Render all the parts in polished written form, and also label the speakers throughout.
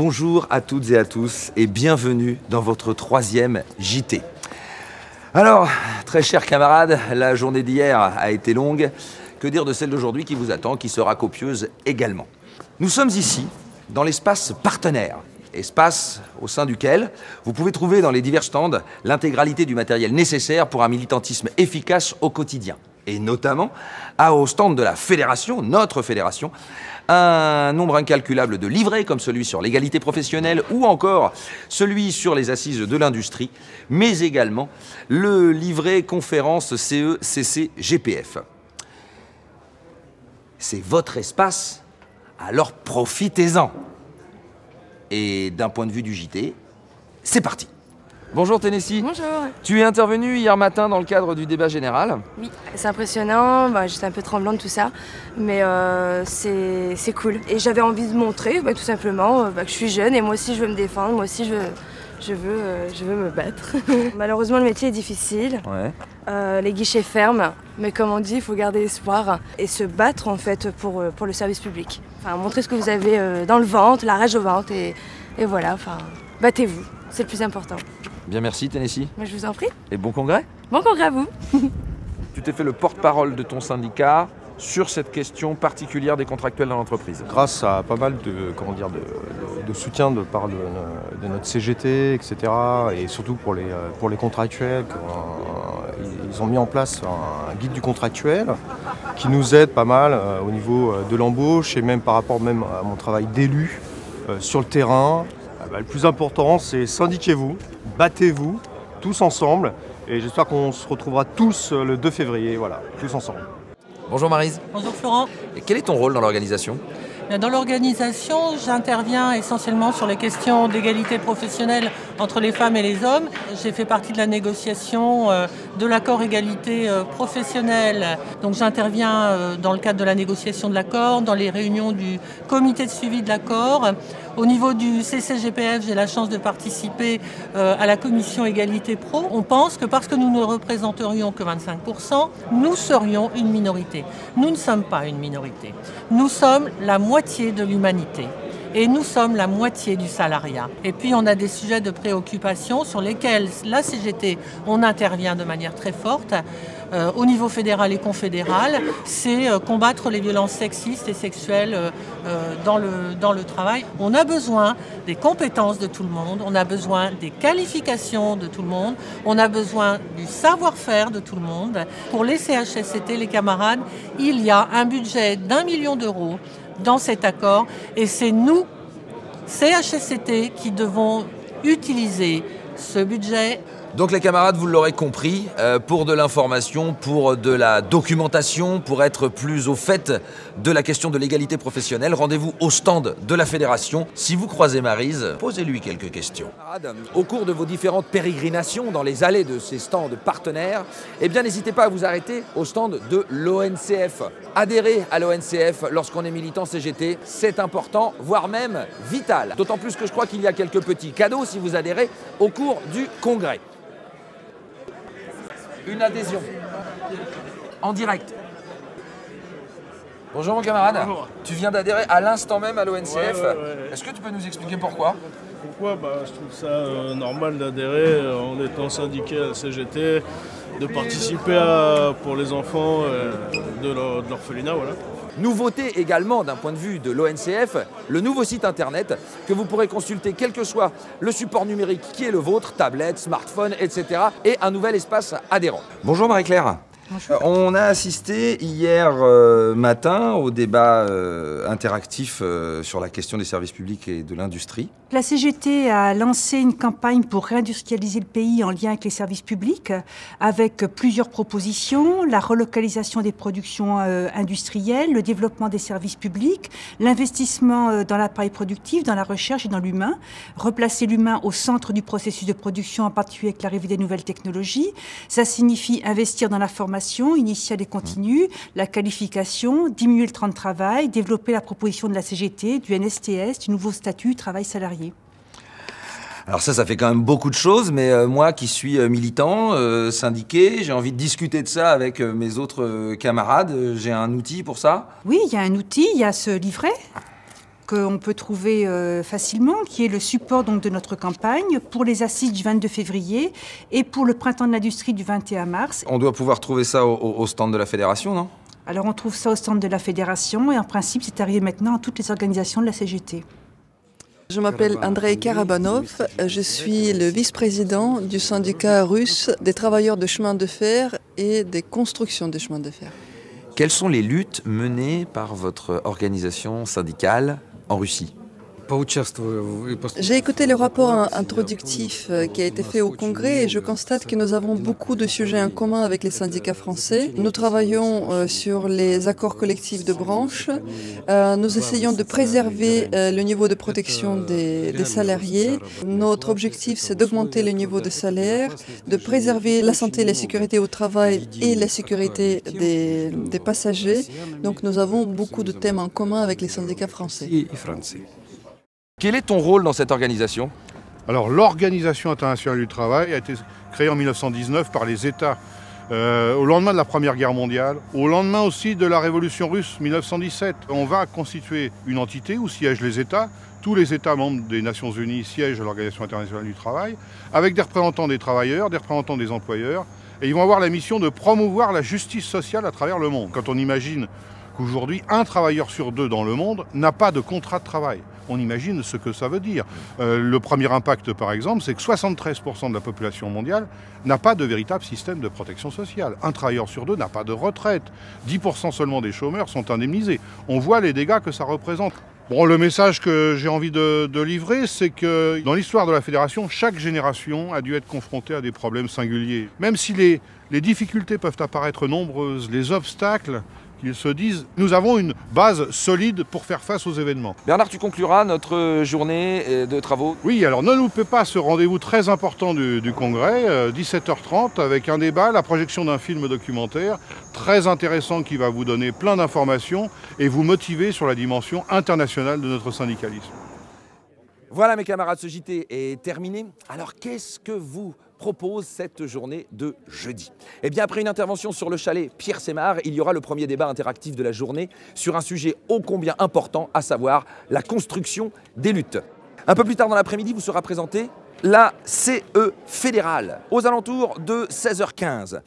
Speaker 1: bonjour à toutes et à tous et bienvenue dans votre 3e JT. Alors, très chers camarades, la journée d'hier a été longue. Que dire de celle d'aujourd'hui qui vous attend, qui sera copieuse également. Nous sommes ici, dans l'espace partenaire, espace au sein duquel vous pouvez trouver dans les divers stands l'intégralité du matériel nécessaire pour un militantisme efficace au quotidien. Et notamment au stand de la fédération, notre fédération, un nombre incalculable de livrets comme celui sur l'égalité professionnelle ou encore celui sur les assises de l'industrie, mais également le livret conférence CE-CC-GPF. C'est votre espace, alors profitez-en. Et d'un point de vue du JT, c'est parti. Bonjour Tennessee.
Speaker 2: Bonjour.
Speaker 1: Tu es intervenue hier matin dans le cadre du débat général.
Speaker 2: Oui, c'est impressionnant, j'étais un peu tremblante tout ça, mais c'est cool. Et j'avais envie de montrer tout simplement que je suis jeune et moi aussi je veux me défendre, moi aussi je veux me battre. Malheureusement le métier est difficile, les guichets ferment, mais comme on dit, il faut garder espoir et se battre en fait pour le service public. Enfin, montrer ce que vous avez dans le ventre, la rage au ventre et voilà, battez-vous, c'est le plus important.
Speaker 1: Bien, merci Tennessee.
Speaker 2: Moi, je vous en prie.
Speaker 1: Et bon congrès.
Speaker 2: Bon congrès à vous.
Speaker 1: Tu t'es fait le porte-parole de ton syndicat sur cette question particulière des contractuels dans l'entreprise.
Speaker 3: Grâce à pas mal de soutien de part de notre CGT, etc. et surtout pour les contractuels, ils ont mis en place un guide du contractuel qui nous aide pas mal au niveau de l'embauche et même par rapport même à mon travail d'élu sur le terrain. Le plus important, c'est syndiquez-vous, battez-vous, tous ensemble. Et j'espère qu'on se retrouvera tous le 2 février, voilà, tous ensemble.
Speaker 1: Bonjour Maryse.
Speaker 4: Bonjour Florent.
Speaker 1: Et quel est ton rôle dans l'organisation ?
Speaker 4: Dans l'organisation, j'interviens essentiellement sur les questions d'égalité professionnelle entre les femmes et les hommes. J'ai fait partie de la négociation de l'accord égalité professionnelle. Donc j'interviens dans le cadre de la négociation de l'accord, dans les réunions du comité de suivi de l'accord. Au niveau du CCGPF, j'ai la chance de participer à la commission égalité pro. On pense que parce que nous ne représenterions que 25%, nous serions une minorité. Nous ne sommes pas une minorité. Nous sommes la moitié de l'humanité. Et nous sommes la moitié du salariat. Et puis on a des sujets de préoccupation sur lesquels la CGT, on intervient de manière très forte. Au niveau fédéral et confédéral, c'est combattre les violences sexistes et sexuelles dans le travail. On a besoin des compétences de tout le monde, on a besoin des qualifications de tout le monde, on a besoin du savoir-faire de tout le monde. Pour les CHSCT, les camarades, il y a un budget d'1 million d'euros dans cet accord et c'est nous, CHSCT, qui devons utiliser ce budget.
Speaker 1: Donc les camarades, vous l'aurez compris, pour de l'information, pour de la documentation, pour être plus au fait de la question de l'égalité professionnelle, rendez-vous au stand de la fédération. Si vous croisez Maryse, posez-lui quelques questions. Au cours de vos différentes pérégrinations dans les allées de ces stands partenaires, n'hésitez pas à vous arrêter au stand de l'ONCF. Adhérer à l'ONCF lorsqu'on est militant CGT, c'est important, voire même vital. D'autant plus que je crois qu'il y a quelques petits cadeaux si vous adhérez au cours du congrès. Une adhésion en direct. Bonjour mon camarade.
Speaker 5: Bonjour.
Speaker 1: Tu viens d'adhérer à l'instant même à l'ONCF.
Speaker 5: Ouais.
Speaker 1: Est-ce que tu peux nous expliquer pourquoi ?
Speaker 5: Pourquoi je trouve ça normal d'adhérer en étant syndiqué à la CGT, de participer pour les enfants de l'orphelinat. Voilà.
Speaker 1: Nouveauté également d'un point de vue de l'ONCF, le nouveau site internet que vous pourrez consulter quel que soit le support numérique qui est le vôtre, tablette, smartphone, etc. et un nouvel espace adhérent. Bonjour Marie-Claire. On a assisté hier matin au débat interactif sur la question des services publics et de l'industrie.
Speaker 6: La CGT a lancé une campagne pour réindustrialiser le pays en lien avec les services publics, avec plusieurs propositions, la relocalisation des productions industrielles, le développement des services publics, l'investissement dans l'appareil productif, dans la recherche et dans l'humain, replacer l'humain au centre du processus de production, en particulier avec l'arrivée des nouvelles technologies. Ça signifie investir dans la formation initiale et continue, la qualification, diminuer le temps de travail, développer la proposition de la CGT, du NSTS, du nouveau statut travail salarié.
Speaker 1: Alors ça fait quand même beaucoup de choses, mais moi qui suis militant, syndiqué, j'ai envie de discuter de ça avec mes autres camarades. J'ai un outil pour ça.
Speaker 6: Oui, il y a un outil, il y a ce livret. qu'on peut trouver facilement, qui est le support donc, de notre campagne pour les assises du 22 février et pour le printemps de l'industrie du 21 mars.
Speaker 1: On doit pouvoir trouver ça au stand de la fédération, non?
Speaker 6: Alors on trouve ça au stand de la fédération et en principe c'est arrivé maintenant à toutes les organisations de la CGT.
Speaker 7: Je m'appelle Andrei Karabanov, je suis le vice-président du syndicat russe des travailleurs de chemin de fer et des constructions de chemin de fer.
Speaker 1: Quelles sont les luttes menées par votre organisation syndicale en Russie?
Speaker 7: J'ai écouté le rapport introductif qui a été fait au Congrès et je constate que nous avons beaucoup de sujets en commun avec les syndicats français. Nous travaillons sur les accords collectifs de branche. Nous essayons de préserver le niveau de protection des salariés. Notre objectif, c'est d'augmenter le niveau de salaire, de préserver la santé et la sécurité au travail et la sécurité des passagers. Donc nous avons beaucoup de thèmes en commun avec les syndicats français.
Speaker 1: Quel est ton rôle dans cette organisation?
Speaker 8: Alors, l'Organisation internationale du travail a été créée en 1919 par les États au lendemain de la Première Guerre mondiale, au lendemain aussi de la Révolution russe 1917. On va constituer une entité où siègent les États. Tous les États membres des Nations Unies siègent à l'Organisation internationale du travail, avec des représentants des travailleurs, des représentants des employeurs. Et ils vont avoir la mission de promouvoir la justice sociale à travers le monde. Quand on imagine qu'aujourd'hui, un travailleur sur deux dans le monde n'a pas de contrat de travail. On imagine ce que ça veut dire. Le premier impact, par exemple, c'est que 73% de la population mondiale n'a pas de véritable système de protection sociale. Un travailleur sur deux n'a pas de retraite. 10% seulement des chômeurs sont indemnisés. On voit les dégâts que ça représente. Bon, le message que j'ai envie de livrer, c'est que dans l'histoire de la fédération, chaque génération a dû être confrontée à des problèmes singuliers. Même si les difficultés peuvent apparaître nombreuses, les obstacles, qu'ils se disent, nous avons une base solide pour faire face aux événements.
Speaker 1: Bernard, tu concluras notre journée de travaux?
Speaker 8: Oui, alors ne loupez pas ce rendez-vous très important du Congrès, 17h30, avec un débat, la projection d'un film documentaire très intéressant qui va vous donner plein d'informations et vous motiver sur la dimension internationale de notre syndicalisme.
Speaker 1: Voilà mes camarades, ce JT est terminé. Alors qu'est-ce que vous propose cette journée de jeudi? Eh bien, après une intervention sur le chalet Pierre Sémard, il y aura le premier débat interactif de la journée sur un sujet ô combien important, à savoir la construction des luttes. Un peu plus tard dans l'après-midi, vous sera présentée la CE fédérale, aux alentours de 16h15.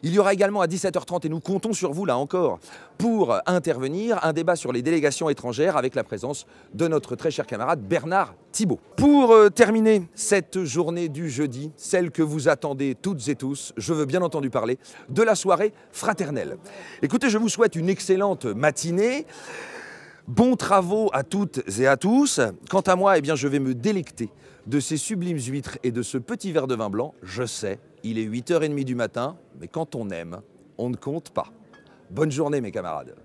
Speaker 1: Il y aura également à 17h30, et nous comptons sur vous là encore, pour intervenir, un débat sur les délégations étrangères avec la présence de notre très cher camarade Bernard Thibault. Pour terminer cette journée du jeudi, celle que vous attendez toutes et tous, je veux bien entendu parler de la soirée fraternelle. Écoutez, je vous souhaite une excellente matinée. Bons travaux à toutes et à tous. Quant à moi, eh bien, je vais me délecter de ces sublimes huîtres et de ce petit verre de vin blanc. Je sais, il est 8h30 du matin, mais quand on aime, on ne compte pas. Bonne journée mes camarades.